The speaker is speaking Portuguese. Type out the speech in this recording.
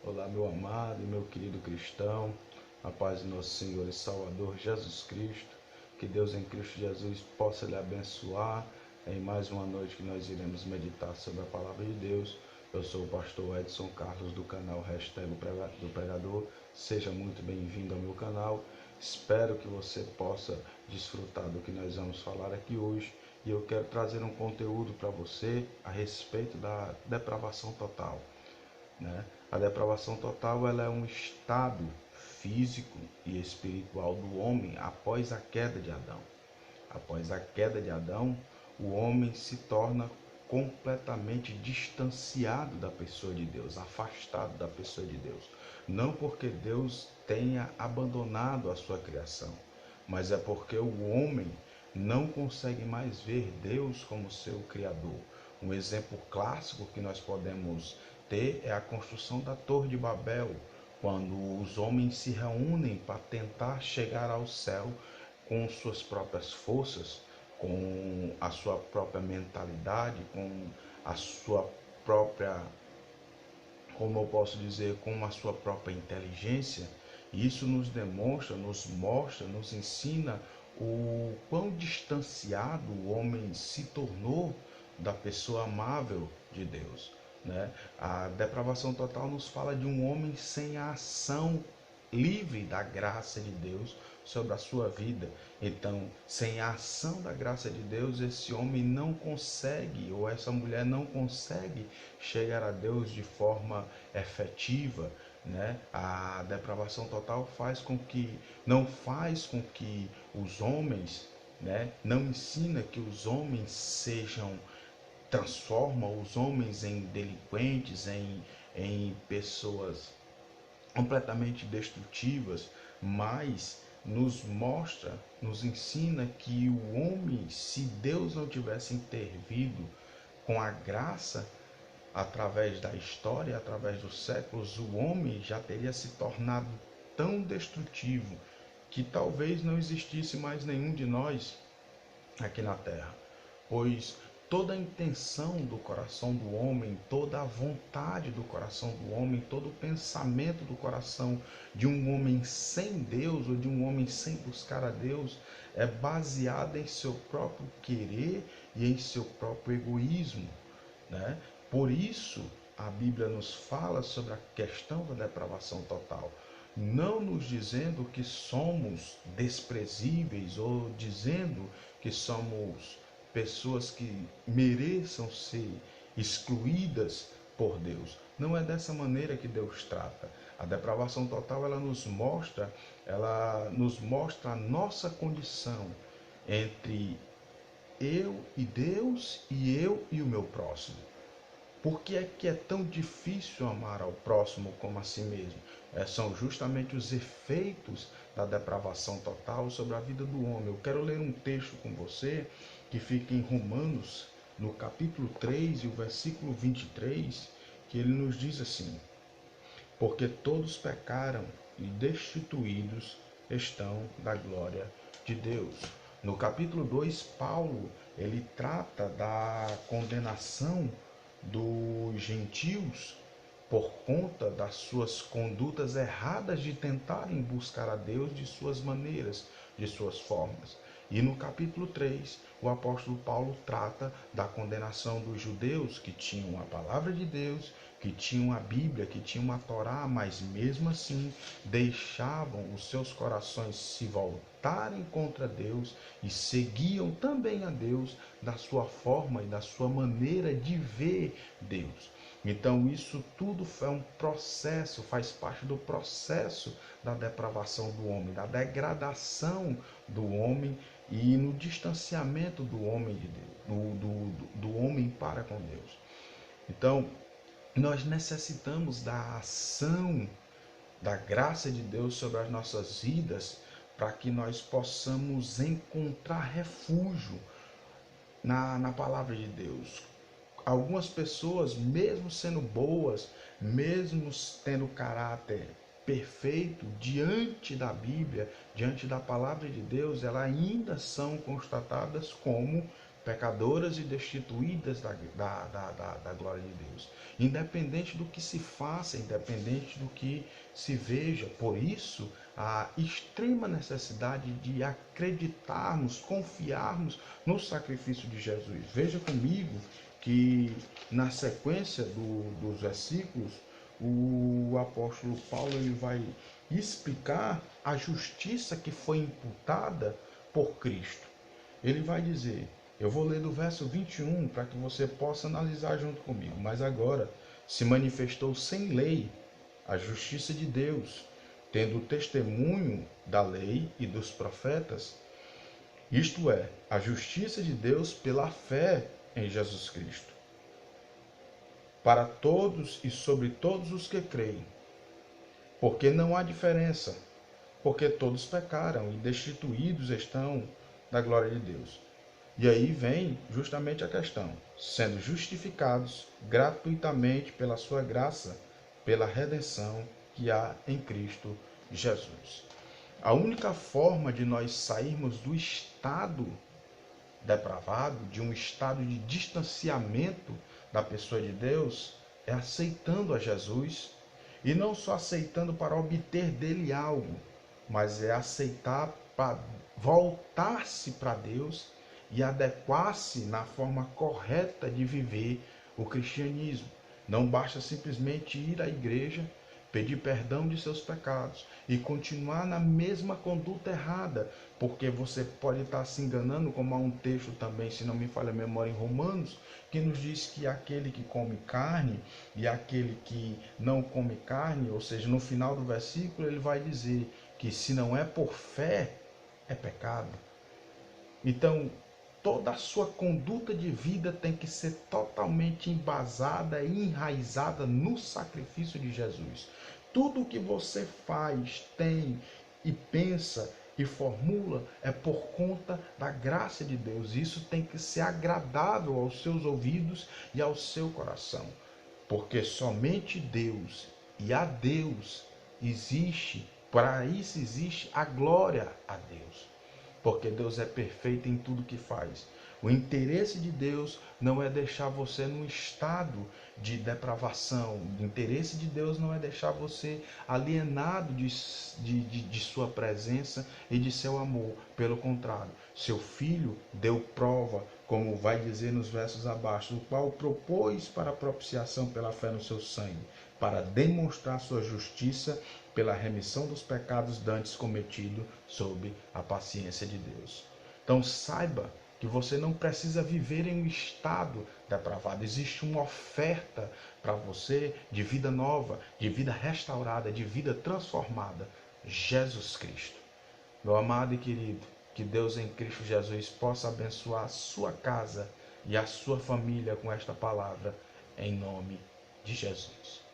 Olá, meu amado e meu querido cristão, a paz de nosso Senhor e Salvador Jesus Cristo, que Deus em Cristo Jesus possa lhe abençoar em mais uma noite que nós iremos meditar sobre a palavra de Deus. Eu sou o pastor Edson Carlos do canal Hashtag do Pregador. Seja muito bem-vindo ao meu canal. Espero que você possa desfrutar do que nós vamos falar aqui hoje. E eu quero trazer um conteúdo para você a respeito da depravação total, né? A depravação total ela é um estado físico e espiritual do homem após a queda de Adão. Após a queda de Adão, o homem se torna completamente distanciado da pessoa de Deus, afastado da pessoa de Deus. Não porque Deus tenha abandonado a sua criação, mas é porque o homem não consegue mais ver Deus como seu Criador. Um exemplo clássico que nós podemos ter é a construção da Torre de Babel, quando os homens se reúnem para tentar chegar ao céu com suas próprias forças, com a sua própria mentalidade, com a sua própria, como eu posso dizer, com a sua própria inteligência. Isso nos demonstra, nos mostra, nos ensina o quão distanciado o homem se tornou da pessoa amável de Deus, né? A depravação total nos fala de um homem sem a ação livre da graça de Deus sobre a sua vida. Então, sem a ação da graça de Deus, esse homem não consegue, ou essa mulher não consegue chegar a Deus de forma efetiva, né? A depravação total não faz com que os homens, né? Não ensina que os homens transforma os homens em delinquentes, em pessoas completamente destrutivas, mas nos mostra, nos ensina que o homem, se Deus não tivesse intervido com a graça através da história, através dos séculos, o homem já teria se tornado tão destrutivo que talvez não existisse mais nenhum de nós aqui na terra, pois toda a intenção do coração do homem, toda a vontade do coração do homem, todo o pensamento do coração de um homem sem Deus ou de um homem sem buscar a Deus é baseada em seu próprio querer e em seu próprio egoísmo, né? Por isso a Bíblia nos fala sobre a questão da depravação total, não nos dizendo que somos desprezíveis ou dizendo que somos pessoas que mereçam ser excluídas por Deus. Não é dessa maneira que Deus trata. A depravação total ela nos mostra a nossa condição entre eu e Deus e eu e o meu próximo. Por que é tão difícil amar ao próximo como a si mesmo? São justamente os efeitos da depravação total sobre a vida do homem. Eu quero ler um texto com você que fica em Romanos, no capítulo 3 e o versículo 23, que ele nos diz assim: porque todos pecaram e destituídos estão da glória de Deus. No capítulo 2, Paulo, ele trata da condenação dos gentios por conta das suas condutas erradas de tentarem buscar a Deus de suas maneiras, de suas formas. E no capítulo 3, o apóstolo Paulo trata da condenação dos judeus que tinham a palavra de Deus, que tinham a Bíblia, que tinham a Torá, mas mesmo assim deixavam os seus corações se voltarem contra Deus e seguiam também a Deus da sua forma e da sua maneira de ver Deus. Então isso tudo é um processo, faz parte do processo da depravação do homem, da degradação do homem e no distanciamento do homem de Deus, do homem para com Deus. Então, nós necessitamos da ação, da graça de Deus sobre as nossas vidas para que nós possamos encontrar refúgio na palavra de Deus. Algumas pessoas, mesmo sendo boas, mesmo tendo caráter perfeito diante da Bíblia, diante da palavra de Deus, elas ainda são constatadas como pecadoras e destituídas da glória de Deus. Independente do que se faça, independente do que se veja. Por isso, a extrema necessidade de acreditarmos, confiarmos no sacrifício de Jesus. Veja comigo que na sequência dos versículos, o apóstolo Paulo ele vai explicar a justiça que foi imputada por Cristo. Ele vai dizer, eu vou ler do verso 21 para que você possa analisar junto comigo, mas agora se manifestou sem lei a justiça de Deus, tendo o testemunho da lei e dos profetas, isto é, a justiça de Deus pela fé em Jesus Cristo, para todos e sobre todos os que creem, porque não há diferença, porque todos pecaram e destituídos estão da glória de Deus. E aí vem justamente a questão, sendo justificados gratuitamente pela sua graça, pela redenção que há em Cristo Jesus. A única forma de nós sairmos do estado depravado, de um estado de distanciamento da pessoa de Deus, é aceitando a Jesus, e não só aceitando para obter dele algo, mas é aceitar para voltar-se para Deus e adequar-se na forma correta de viver o cristianismo. Não basta simplesmente ir à igreja, pedir perdão de seus pecados e continuar na mesma conduta errada, porque você pode estar se enganando, como há um texto também, se não me falha a memória, em Romanos, que nos diz que aquele que come carne e aquele que não come carne, ou seja, no final do versículo ele vai dizer que se não é por fé, é pecado. Então, toda a sua conduta de vida tem que ser totalmente embasada e enraizada no sacrifício de Jesus. Tudo o que você faz, tem e pensa e formula é por conta da graça de Deus. Isso tem que ser agradável aos seus ouvidos e ao seu coração. Porque somente Deus e a Deus existe, para isso existe a glória a Deus. Porque Deus é perfeito em tudo que faz. O interesse de Deus não é deixar você num estado de depravação. O interesse de Deus não é deixar você alienado de sua presença e de seu amor. Pelo contrário, seu Filho deu prova, como vai dizer nos versos abaixo, o qual propôs para a propiciação pela fé no seu sangue, para demonstrar sua justiça pela remissão dos pecados dantes cometidos sob a paciência de Deus. Então saiba que você não precisa viver em um estado depravado. Existe uma oferta para você de vida nova, de vida restaurada, de vida transformada. Jesus Cristo. Meu amado e querido, que Deus em Cristo Jesus possa abençoar a sua casa e a sua família com esta palavra, em nome de Jesus.